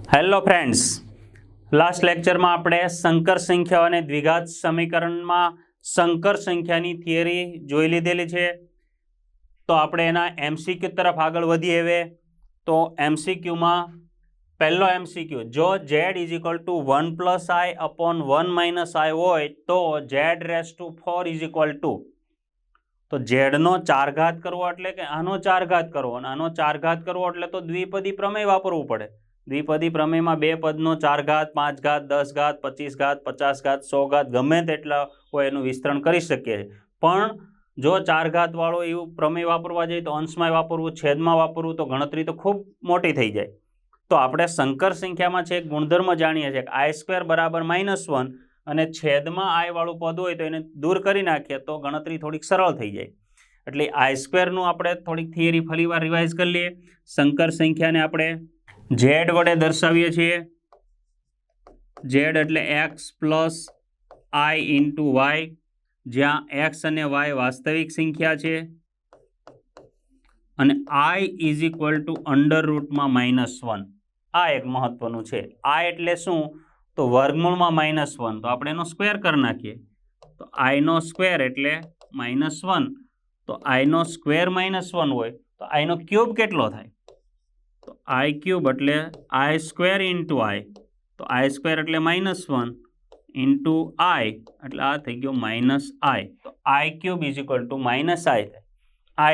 Hello friends, last લેક્ચરમાં આપણે સંકર સંખ્યાઓ અને દ્વિઘાત સમીકરણમાં સંકર સંખ્યાની થિયરી જોઈ લીધેલી છે. તો આપણે એના એમસીક્યુ તરફ આગળ વધીએ. હવે તો એમસીક્યુમાં પહેલો એમસીક્યુ, જો z is equal to 1 plus i upon 1 minus i હોય તો z⁴ ઇઝ ઇક્વલ ટુ, તો ઝેડનો ચાર ઘાત કરવો એટલે કે આનો ચાર ઘાત કરવો, અને આનો ચાર ઘાત કરવો એટલે તો દ્વિપદી પ્રમેય વાપરવું પડે. દ્વિપદી પ્રમેયમાં બે પદનો ચાર ઘાત, 5 ઘાત, 10 ઘાત, 25 ઘાત, 50 ઘાત, 100 ઘાત ગમે તેટલા હોય એનું વિસ્તરણ કરી શકીએ. પણ જો ચાર ઘાત વાળો એવું પ્રમેય વાપરવા જાય તો અંશમાં વાપરવું, છેદમાં વાપરવું તો ગણતરી તો ખૂબ મોટી થઈ જાય. તો આપણે સંકર સંખ્યામાં છે એક ગુણધર્મ જાણીએ છીએ કે i² બરાબર -1 અને છેદમાં આઈ વાળું પદ હોય તો એને દૂર કરી નાખીએ તો ગણતરી થોડીક સરળ થઈ જાય. એટલે i² નું આપણે થોડીક થિયરી ફરીવાર રિવાઇઝ કરી લઈએ. સંકર સંખ્યાને આપણે z વડે દર્શાવીએ છીએ. z એટલે x plus i into y, જ્યાં x અને y વાસ્તવિક સંખ્યા છે અને i is equal to under રૂટમાં -1. આ એક મહત્વનું છે. i એટલે શું? તો વર્ગમૂળમાં -1, તો આપણે એનો સ્ક્વેર કરી નાખીએ તો i નો સ્ક્વેર એટલે -1. તો i નો સ્ક્વેર -1 હોય તો i નો ક્યુબ કેટલો થાય? તો i ક્યુબ એટલે i² ઇન્ટુ i, તો i² એટલે -1 ઇન્ટુ i એટલે આ થઈ ગયો -i. તો i cube is equal two -i થાય. i⁴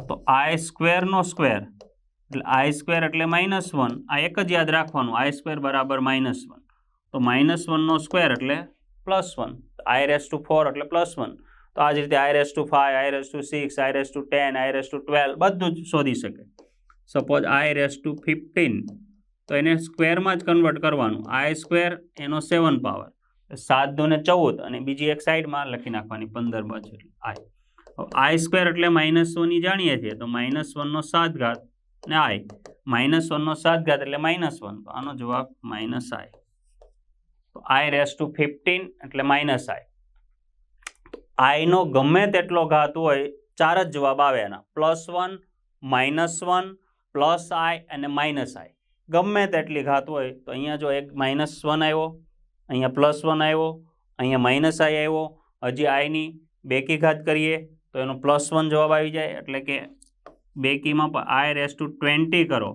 તો i² નો સ્ક્વેર એટલે i² એટલે -1. આ એક જ યાદ રાખવાનું, i² બરાબર -1. તો -1 નો સ્ક્વેર એટલે +1, i⁴ એટલે +1. તો આ જ રીતે i⁵, i⁶, i⁻, i⁻, બધું જ શોધી શકે. સપોઝ i⁻15 તો એને સ્ક્વેરમાં જ કન્વર્ટ કરવાનું. i² એનો 7 પાવર, 7 દુને 14 અને બીજી એક સાઈડમાં લખી નાખવાની 15 બાજુ i. i² એટલે -1 જાણીએ છીએ, તો -1 નો 7 ઘાત ને i, -1 નો 7 ઘાત એટલે -1, તો આનો જવાબ -i. તો i⁻15 એટલે -i. i નો ગમે તેટલો ઘાત હોય, ચાર જ જવાબ આવે એના, +1, -1, +i અને -i. ગમે તેટલી ઘાત હોય તો અહીંયા જો એક -1 આવ્યો, અહીંયા +1 આવ્યો, અહીંયા -i આવ્યો, હજી iની બેકી ઘાત કરીએ તો એનો +1 જવાબ આવી જાય. એટલે કે બેકીમાં i⁻20 કરો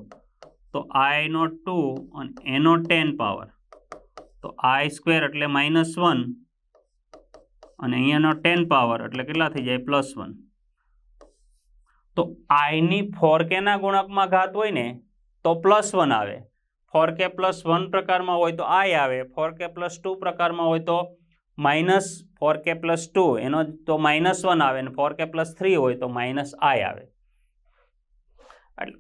તો i નો 2 અને એનો 10 પાવર, તો i² એટલે -1 અને અહીંયાનો 10 પાવર એટલે કેટલા થઈ જાય? +1. તો i ની 4k ના ગુણકમાં ઘાત હોય ને તો +1 આવે, 4k + 1 પ્રકારમાં હોય તો i આવે, 4k + 2 પ્રકારમાં હોય તો -4k + 2 એનો તો -1 આવે, અને 4k + 3 હોય તો -i આવે. એટલે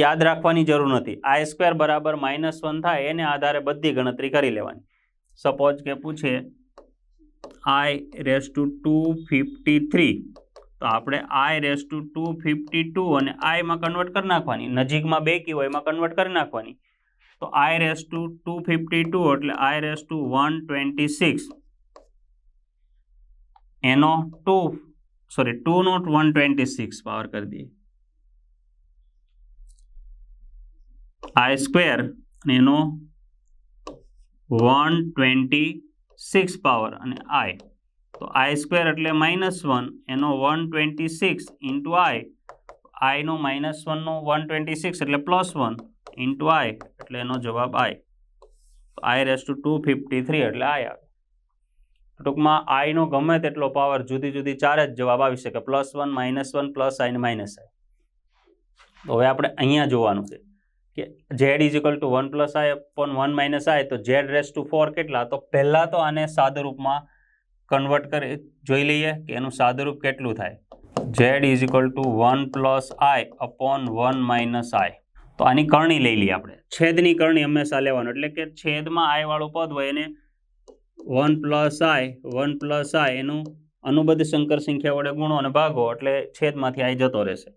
યાદ રાખવાની જરૂર નથી. i² બરાબર -1 થાય એને આધારે બધી ગણતરી કરી લેવાની. સપોઝ કે પૂછે i⁻253, તો આપણે i⁻252 અને i માં કન્વર્ટ કરી નાખવાની, નજીકમાં બેકી હોય એમાં કન્વર્ટ કરી નાખવાની. તો i⁻252 એટલે i⁻126 એનો 2 નો 126 પાવર કરી દઈએ, i² અને એનો 126 પાવર અને i, તો i² એટલે -1 એનો 126 ઇન્ટુ i નો -1 નો 126 એટલે +1 ઇન્ટુ i એટલે એનો જવાબ i. i⁻253 એટલે i આવે. ટૂંકમાં i નો ગમે તેટલો પાવર, જુદી જુદી ચાર જ જવાબ આવી શકે, +1, -1, +i અને -i. તો હવે આપણે અહીંયા જોવાનું છે કે z is equal to 1 + i upon 1 - i, તો z⁴ કેટલા? તો પહેલાં તો આને સાદુરૂપમાં કન્વર્ટ કરી જોઈ લઈએ કે એનું સાદુરૂપ કેટલું થાય. z is equal to 1 + i upon 1 - i. તો આની કરણી લઈ લઈએ આપણે. છેદની કરણી હંમેશા લેવાનું, એટલે કે છેદમાં i વાળું પદ હોય એને 1 + i એનું અનુબદ્ધ સંકર સંખ્યા વડે ગુણો અને ભાગો એટલે છેદમાંથી i જતો રહેશે.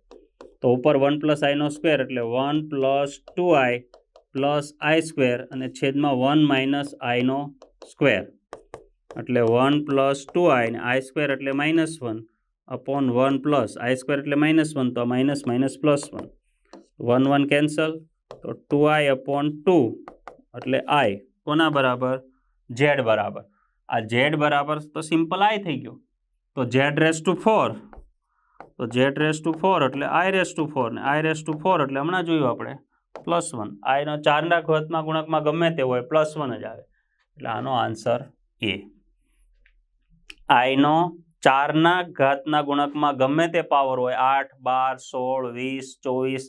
તો ઉપર 1 + i નો સ્ક્વેર એટલે 1 + 2i + i² અને છેદમાં 1 - i નો સ્ક્વેર એટલે 1 + 2i અને i² એટલે -1 અપોન 1 + i² એટલે -1, તો -, +1. 1 1 કેન્સલ, તો 2i/2 એટલે i કોના બરાબર? z બરાબર. આ z બરાબર તો સિમ્પલ i થઈ ગયો, તો z⁴ તો z⁴ એટલે i⁴ ને i⁴ એટલે હમણાં જોયું આપણે +1. આનો 4ના ઘાતના ગુણકમાં ગમે તે હોય +1 જ આવે, એટલે આનો આન્સર એ. આઈનો 4ના ઘાતના ગુણકમાં ગમે તે પાવર હોય 8 12 16 20 24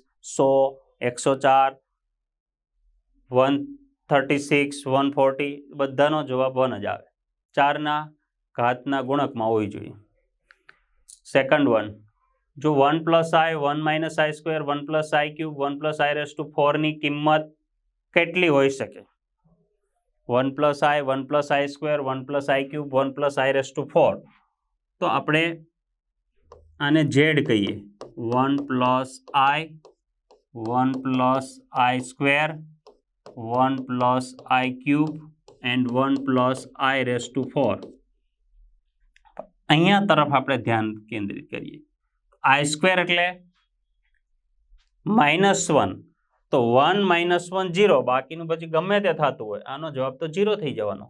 100 136 140 બધાનો જવાબ 1 જ આવે. 4ના ઘાતના ગુણકમાં હોવી જોઈએ. સેકન્ડ વન, જો 1 + i 1 - i², 1 + i³ 1 + i⁴ ની કિંમત કેટલી હોઈ શકે? 1 + i 1 + i², 1 + i³ 1 + i⁴, તો આપણે આને z કહીએ. 1 + i 1 + i², 1 + i³ and 1 + i⁴. અહીંયા તરફ આપણે ધ્યાન કેન્દ્રિત કરીએ. i² એટલે -1, તો 1 - 1 0, બાકીનું પછી ગમે તે થતું હોય, આનો જવાબ તો 0 થઈ જવાનો.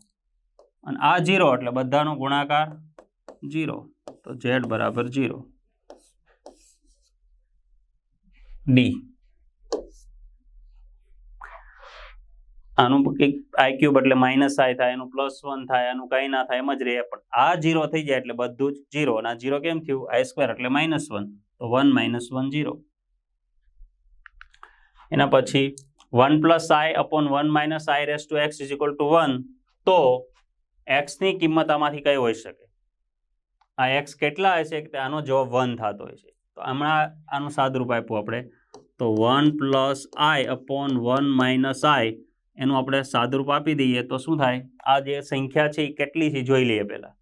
અને આ 0 એટલે બધાનો ગુણાકાર 0, તો z બરાબર 0. ડી. આનું i³ એટલે -i થાય, એનું +1 થાય, આનું કંઈ ના થાય, એમ જ રહે. પણ આ 0 થઈ જાય એટલે બધું જ 0. અને આ 0 કેમ થયું? i² એટલે -1, તો 1 - 1 0. એના પછી 1 + i/1 - i⁻x = 1, તો x ની કિંમત આમાંથી કઈ હોઈ શકે? આ x કેટલા હશે કે આનો જવાબ 1 થતો હોય છે. તો હમણાં આનું સાદુરૂપ આપ્યું આપણે, તો 1 + i/1 - i એનું આપણે સાદુરૂપ આપી દઈએ તો શું થાય? આ જે સંખ્યા છે એ કેટલી છે જોઈ લઈએ પહેલા.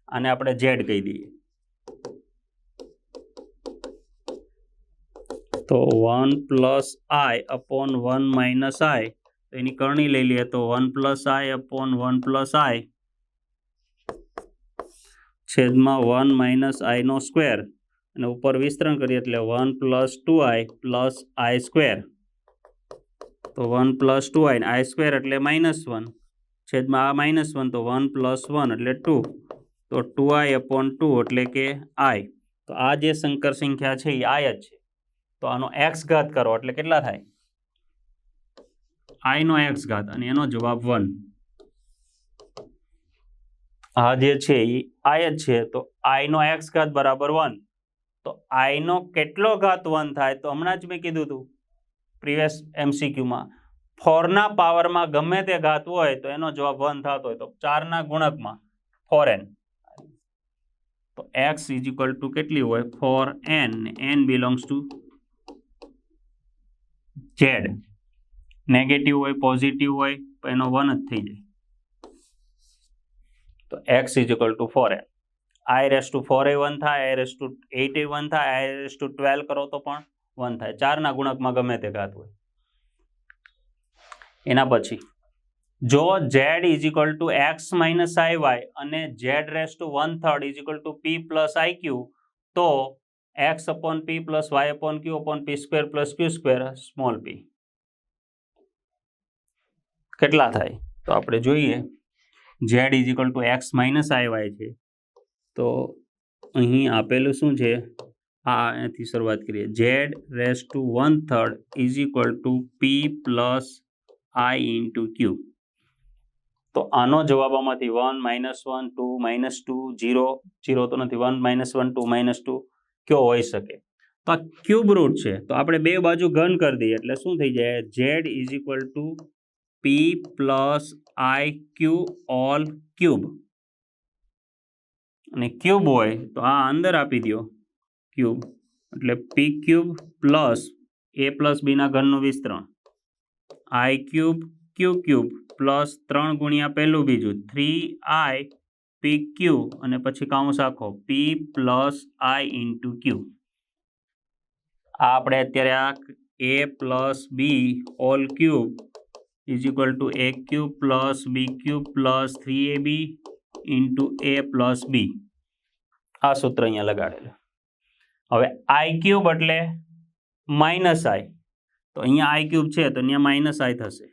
આને આપણે z કહી દઈએ. તો 1 + i/1 - i, એની કરણી લઈ લઈએ તો 1 + i/1 + i છેદમાં 1 - i², અને ઉપર વિસ્તરણ કરીએ એટલે 1 + 2i + i². તો 1 + 2i, i² એટલે -1, છેદમાં આ -1, તો 1 + 1 એટલે 2, તો 2i/2 એટલે કે i. તો આ જે સંકર સંખ્યા છે એ i જ છે. તો આનો x ઘાત કરો એટલે કેટલા થાય? i નો x ઘાત, અને એનો જવાબ 1. આ જે છે એ i જ છે, તો i નો x ઘાત બરાબર 1. તો i નો કેટલો ઘાત 1 થાય? તો હમણાં જ મેં કીધું હતું પ્રીવિયસ MCQમાં, 4ના પાવરમાં ગમે તે ઘાત હોય તો એનો જવાબ 1 થતો હોય, તો 4ના ગુણકમાં 4n. તો x = કેટલી હોય? 4n, n belongs to z. Negative હોય પોઝિટિવ હોય તો એનો 1 જ થઈ જાય. તો x = 4n. i⁴ 1 થાય, i�8 1 થાય, i⁴12 કરો તો પણ 1 થાય. 4ના ગુણકમાં ગમે તે ઘાત હોય. એના પછી જો z = x - iy અને z⁻⁴ = p + iq, તો x/p + y/q/p² + q² small p કેટલા થાય? તો આપણે જોઈએ. z = x - iy છે, તો અહીં આપેલું શું છે? અહીંથી શરૂઆત કરીએ. z⁻⁴ = p + i × q. તો આનો જવાબ આમાંથી 1 -1 2 -2 0 0 તો નથી, 1 -1 2 -2 કયો હોઈ શકે? તો આ ક્યુબ રૂટ છે, તો આપણે બે બાજુ ઘન કરી દઈએ એટલે શું થઈ જાય? z = p + iq all cube. અને ક્યુબ હોય તો આ અંદર આપી દો ક્યુબ, એટલે p³ + a + b ના ઘનનું વિસ્તરણ, i³ q³ પ્લસ 3 ગુણ્યા પહેલું બીજું 3i pq, અને પછી કૌંસ આખો p + i × q. આ આપણે અત્યારે આ a + b all cube = a³ + b³ + 3ab × a + b. આ સૂત્ર અહીંયા લગાડેલું. હવે i³ એટલે -i, તો અહીંયા આઈ ક્યુબ છે તો અહીંયા માઇનસ આઈ થશે,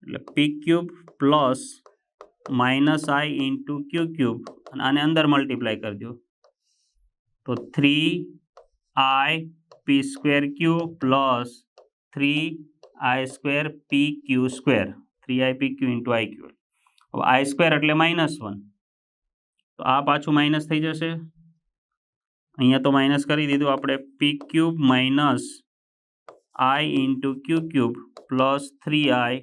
એટલે p cube plus minus i into q cube, અને આને અંદર મલ્ટીપ્લાય કરજો તો 3i p square q plus 3i square p q square, 3i p q into i q. હવે આઈ સ્ક્વેર એટલે -1, તો આ પાછું માઇનસ થઈ જશે. અહીંયા તો માઇનસ કરી દીધું આપણે, p cube minus i into q cube plus 3i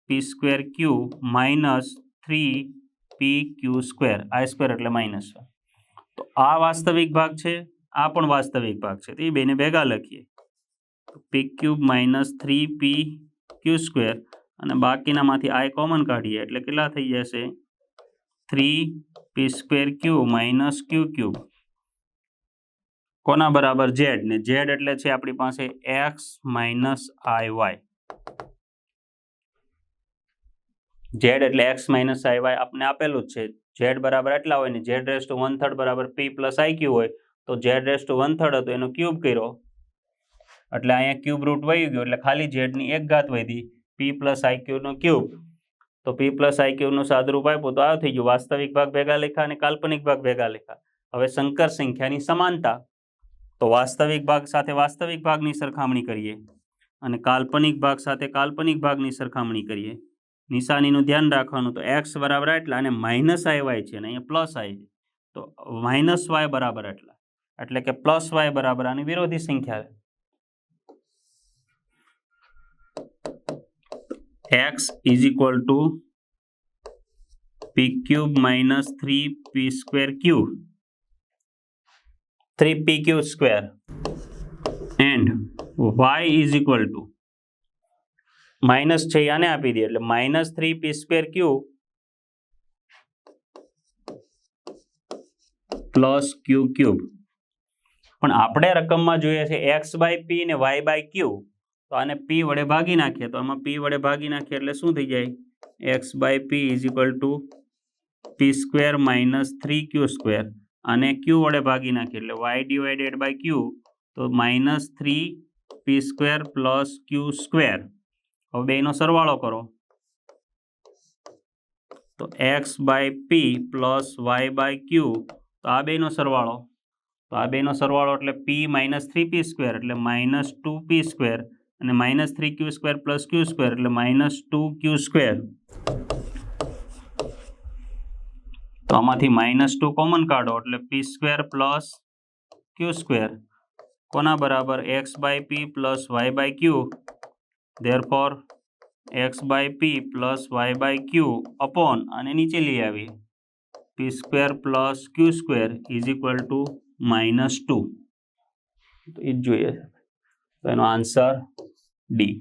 p square q minus 3p q square, i square એટલે -1. તો આ વાસ્તવિક ભાગ છે, આ પણ વાસ્તવિક ભાગ છે, તો એ બેને ભેગા લખીએ તો પી cube minus 3p q square, અને બાકીનામાંથી આઈ કોમન કાઢીએ એટલે કેટલા થઈ જશે 3p સ્ક્વેર ક્યુ માઇનસ ક્યુ ક્યુબ, કોના બરાબર ઝેડ, ને ઝેડ એટલે છે આપણી પાસે એક્સ માઇનસ આઈ વાય. ઝેડ એટલે એક્સ માઇનસ આઈ વાય આપણે આપેલું જ છે. ઝેડ બરાબર એટલા હોય ને ઝેડ રેસ ટુ 1/3 બરાબર પી પ્લસ આઈ ક્યુ હોય, તો ઝેડ રેસ ટુ 1/3 હતો એનો ક્યુબ કર્યો એટલે અહીંયા ક્યુબ રૂટ વહી ગયો એટલે ખાલી ઝેડની 1 ઘાત વધી, પી પ્લસ આઈ ક્યુનો ક્યુબ. તો પી પ્લસ આઈ ક્યુનું સાદુરૂપ આપ્યું તો આ થઈ ગયું. વાસ્તવિક ભાગ ભેગા લખ્યા અને કાલ્પનિક ભાગ ભેગા લખ્યા. હવે સંકર સંખ્યાની સમાનતા, તો વાસ્તવિક ભાગ સાથે વાસ્તવિક ભાગની સરખામણી કરીએ અને કાલ્પનિક ભાગ સાથે કાલ્પનિક ભાગની સરખામણી કરીએ. નિશાનીનું ધ્યાન રાખવાનું, તો એક્સ બરાબર એટલા અને માઇનસ આઈ વાય છે ને અહીંયા પ્લસ આઈ છે, તો માઇનસ વાય બરાબર એટલા, એટલે કે પ્લસ વાય બરાબર આની વિરોધી સંખ્યા. X is equal to P cube minus 3p square Q, 3p q square, and y is equal two minus છે આને આપી દે એટલે minus 3p square q plus ક્યુ ક્યુબ. પણ આપણે રકમમાં જોઈએ છે એક્સ બાય પી ને વાય બાય ક્યુ, તો આને પી વડે ભાગી નાખીએ તો આમાં પી વડે ભાગી નાખીએ એટલે શું થઈ જાય x by p is equal to p square minus 3q square, અને ક્યુ વડે ભાગી નાખીએ એટલે વાય ડિવાઇડેડ બાય ક્યુ, તો minus 3p square plus q square. હવે બેનો સરવાળો કરો તો x by p plus y by q, તો આ બેનો સરવાળો, તો આ બેનો સરવાળો એટલે પી માઇનસ 3p સ્ક્વેર એટલે માઇનસ 2p સ્ક્વેર, અને minus 3q square plus q square એટલે માઇનસ 2q સ્ક્વેર. તો આમાંથી -2 કોમન કાઢો એટલે p square plus q square, કોના બરાબર x by p plus y by Q, therefore x by p plus y by q upon, અને નીચે લઈ આવીએ p square plus q square is equal to -2. તો એ જ જોઈએ, તો એનો આન્સર ડી.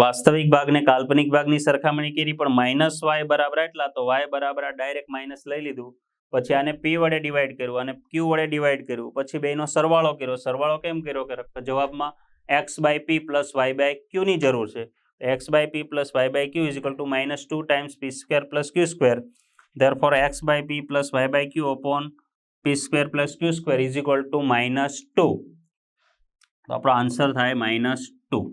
વાસ્તવિક ભાગને કાલ્પનિક ભાગની સરખામણી કરી પણ માઇનસ વાય બરાબર એટલા, તો વાય બરાબર આ ડાયરેક્ટ માઇનસ લઈ લીધું, પછી આને પી વડે ડિવાઈડ કર્યું અને ક્યુ વડે ડિવાઈડ કર્યું, પછી બેનો સરવાળો કર્યો. સરવાળો કેમ કર્યો કે જવાબમાં x by p plus y by ક્યુની જરૂર છે. X by p plus y by q is equal to -2 times p square plus q square, therefore x by p plus y by q upon p square plus q square is equal to -2. તો આપણો answer થાય -2.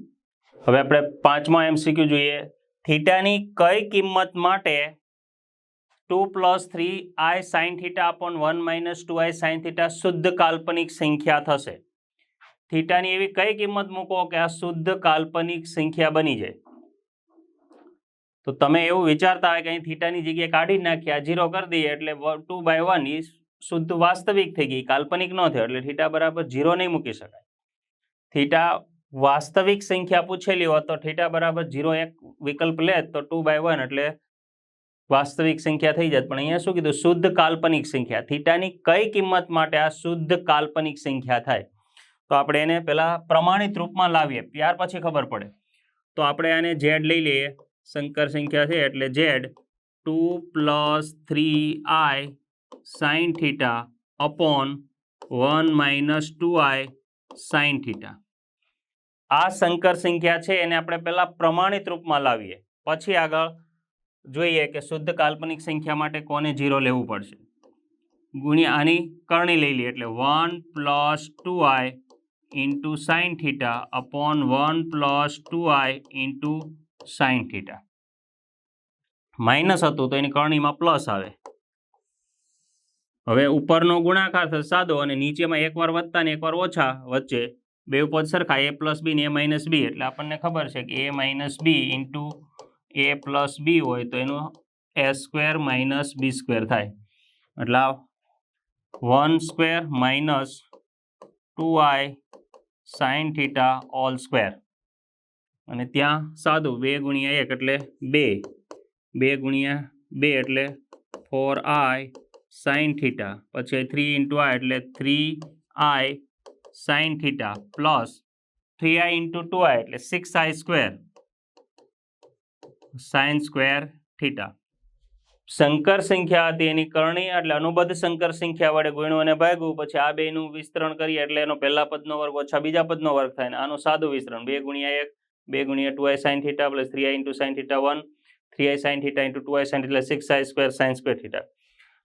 હવે આપણે 5મો MCQ જોઈએ. થીટાની કઈ કિંમત માટે 2 + 3i sin θ upon 1 - 2i sin θ શુદ્ધ કાલ્પનિક સંખ્યા થશે? થીટાની એવી કઈ કિંમત મૂકો કે આ શુદ્ધ કાલ્પનિક સંખ્યા બની જાય? તો તમે એવું વિચારતા હોય કે અહીં થીટાની જગ્યાએ કાઢી નાખીએ, આ 0 કરી દઈએ એટલે 2/1 એ શુદ્ધ વાસ્તવિક થઈ ગઈ, કાલ્પનિક ન થયો, એટલે થીટા બરાબર 0 નહીં મૂકી શકાય. થીટા વાસ્તવિક સંખ્યા પૂછેલી હોત તો થીટા બરાબર 0 એક વિકલ્પ લે તો 2/1 એટલે વાસ્તવિક સંખ્યા થઈ જાય. પણ અહીંયા શું કીધું? શુદ્ધ કાલ્પનિક સંખ્યા. થીટાની કઈ કિંમત માટે આ શુદ્ધ કાલ્પનિક સંખ્યા થાય? તો આપણે એને પહેલા પ્રમાણિત રૂપમાં લાવીએ, ત્યાર પછી ખબર પડે. તો આપણે આને ઝેડ લઈ લઈએ, સંકર સંખ્યા છે એટલે Z 2 + 3i sin θ upon 1 - 2i sin θ. આ સંકર સંખ્યા છે એને આપણે પહેલા પ્રમાણિત રૂપમાં લાવીએ, પછી આગળ જોઈએ કે શુદ્ધ કાલ્પનિક સંખ્યા માટે કોને 0 લેવું પડશે. ગુણ્યા આની કરણી લઈ લઈએ એટલે 1 + 2i into sine theta upon 1 plus 2i into sine theta. Minus હતું તો એની કરણીમાં પ્લસ આવે. હવે ઉપરનો ગુણાકાર થશે સાદો અને નીચેમાં એકવાર વધતા ને એકવાર ઓછા વચ્ચે બે પદ સરખા a પ્લસ બી ને a માઇનસ બી, એટલે આપણને ખબર છે કે a minus b into a plus b હોય તો એનું a square minus b square થાય. એટલે 1 square minus 2i sine theta all square, અને ત્યાં સાદું 2 ગુણ્યા 1 એટલે 2, 2 ગુણ્યા 2 એટલે 4i સાઇન થીટા, પછી 3 ઇન્ટુ i એટલે 3i sine theta plus 3i into 2i એટલે 6i square sine square theta. સંકર સંખ્યા હતી એની કરણી એટલે અનુબદ્ધ સંકર સંખ્યા વડે ગુણ્યું અને ભાગ્યું, પછી આ બેનું વિસ્તરણ કરીએ એટલે એનો પહેલા પદનો વર્ગ ઓછા બીજા પદનો વર્ગ થાય, ને આનું સાદું વિસ્તરણ 2 ગુણ્યા 1 2 ગુણ્યા 2i sine theta plus 3i into sine theta 1 3i sine theta into 2i sine theta 6i square sine square theta.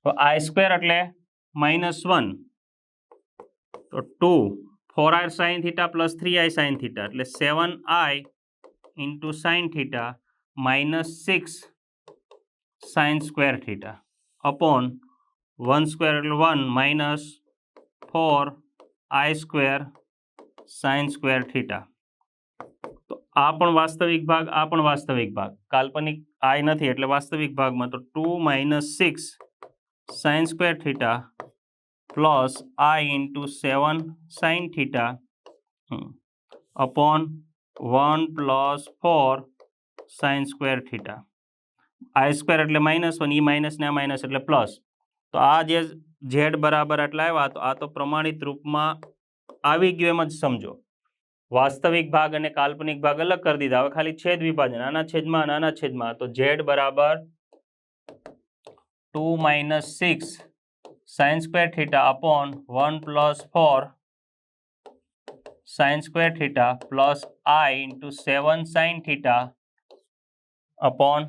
તો i સ્ક્વેર એટલે -1 તો 2 4i sine theta plus 3i sine theta એટલે 7i into sine theta -6 sine square theta upon 1 square એટલે 1 minus 4i square sine square theta. તો આ પણ વાસ્તવિક ભાગ, આ પણ વાસ્તવિક ભાગ, કાલ્પનિક i નથી એટલે વાસ્તવિક ભાગમાં તો 2 - 6 sine square theta plus i into 7 sine theta upon 1 plus 4 sine square theta. i square એટલે -1, એ માઇનસ ને આ માઇનસ એટલે પ્લસ. તો આ જે z બરાબર આટલા આવ્યા તો આ તો પ્રમાણિત રૂપમાં આવી ગયું એમ જ સમજો. વાસ્તવિક ભાગ અને કાલ્પનિક ભાગ અલગ કરી દીધા. હવે ખાલી છેદ વિભાજન, આના છેદમાં તો z બરાબર 2 - 6 sine square theta upon 1 plus 4 sine square theta plus i into 7 sine theta upon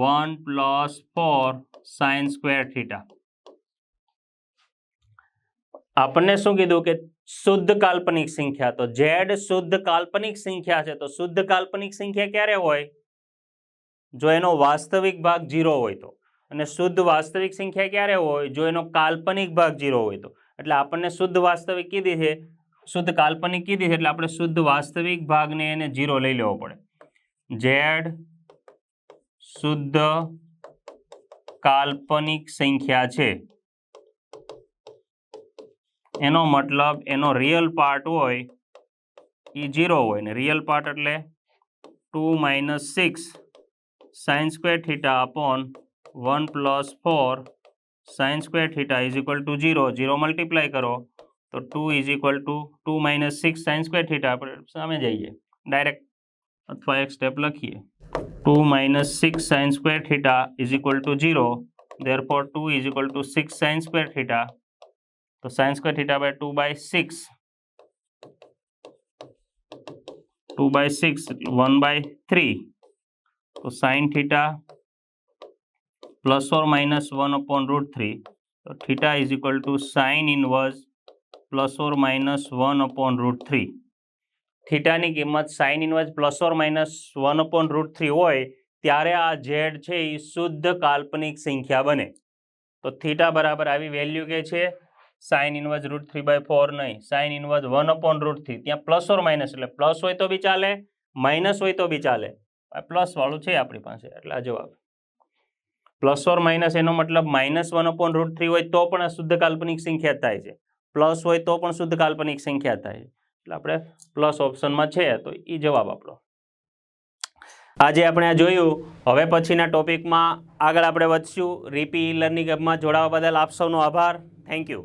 1 plus 4 sine square theta. આપણને શું કીધું કે શુદ્ધ કાલ્પનિક સંખ્યા, તો z શુદ્ધ કાલ્પનિક સંખ્યા છે. તો શુદ્ધ કાલ્પનિક સંખ્યા ક્યારે હોય? જો એનો વાસ્તવિક ભાગ 0 હોય તો. અને શુદ્ધ વાસ્તવિક સંખ્યા ક્યારે હોય? જો એનો કાલ્પનિક ભાગ 0 હોય તો. એટલે આપણને શુદ્ધ વાસ્તવિક કીધી છે, શુદ્ધ કાલ્પનિક કીધી છે, એટલે આપણે શુદ્ધ વાસ્તવિક ભાગને એને 0 લઈ લેવો પડે. z શુદ્ધ કાલ્પનિક સંખ્યા છે, એનો મતલબ એનો રિયલ પાર્ટ હોય એ 0 હોય, ને રિયલ પાર્ટ એટલે 2 - 6 sine square theta upon 1 plus 4 sine square theta is equal two 0. 0 multiply કરો તો 2 is equal to 2 - 6 sine square theta. આપણે સામે જઈએ ડાયરેક્ટ અથવા એક સ્ટેપ લખીએ. 2 - 6 sine square theta is equal two 0. therefore 2 is equal two 6 sine square theta. તો sine square theta by 2/6, 2/6 1/3. તો sine theta plus or minus 1/√3. તો theta is equal two sine inverse plus or minus 1/√3. થીટાની કિંમત sine inverse plus or minus 1/√3 હોય ત્યારે આ z છે એ શુદ્ધ કાલ્પનિક સંખ્યા બને. તો થીટા બરાબર આવી વેલ્યુ કે છે સાઇન ઇનવર્સ √3/4 નહીં, સાઇન ઇનવર્સ 1/√3. ત્યાં પ્લસ ઓર માઇનસ એટલે પ્લસ હોય તો બી ચાલે, માઇનસ હોય તો બી ચાલે. પ્લસ વાળું છે આપણી પાસે એટલે આ જવાબ. પ્લસ ઓર માઇનસ એનો મતલબ -1/√3 હોય તો પણ આ શુદ્ધ કાલ્પનિક સંખ્યા થાય છે, પ્લસ હોય તો પણ શુદ્ધ કાલ્પનિક સંખ્યા થાય છે. એટલે આપણે પ્લસ ઓપ્શનમાં છે તો એ જવાબ આપણો. આજે આપણે આ જોયું. હવે પછીના ટોપિકમાં આગળ આપણે વધશું. રીપી લર્નિંગ હબમાં જોડાવા બદલ આપ સૌનો આભાર. Thank you.